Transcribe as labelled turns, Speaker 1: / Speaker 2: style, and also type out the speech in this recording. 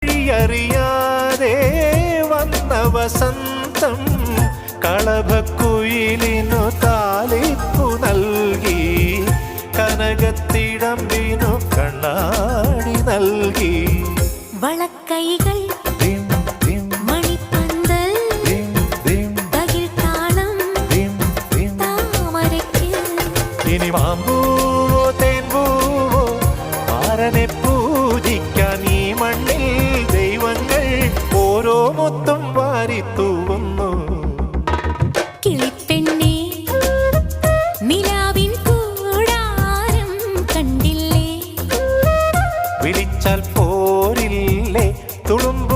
Speaker 1: അറിയാതെ വന്ന വസന്തം കളഭക്കുയിലിനു താലിപ്പു നൽകി, കനകത്തിടമ്പിനു കണ്ണാടി നൽകി.
Speaker 2: വളക്കൈകൾ മണിപ്പന്തൽ തകിൽത്താളം താമരയ്ക്ക്.
Speaker 1: ഇനി മാമ്പൂവോ തേൻപൂവോ ആരനെ പൂജിക്കാൻ ഈ മണ്ണിൽ ദൈവങ്ങൾ ഓരോ മുത്തും വാരിത്തൂവുന്നു.
Speaker 2: കിളിപ്പെണ്ണേ നിലാവിൻ കൂടാരം കണ്ടില്ലേ,
Speaker 1: വിളിച്ചാൽ പോരില്ലേ തുളുമ്പ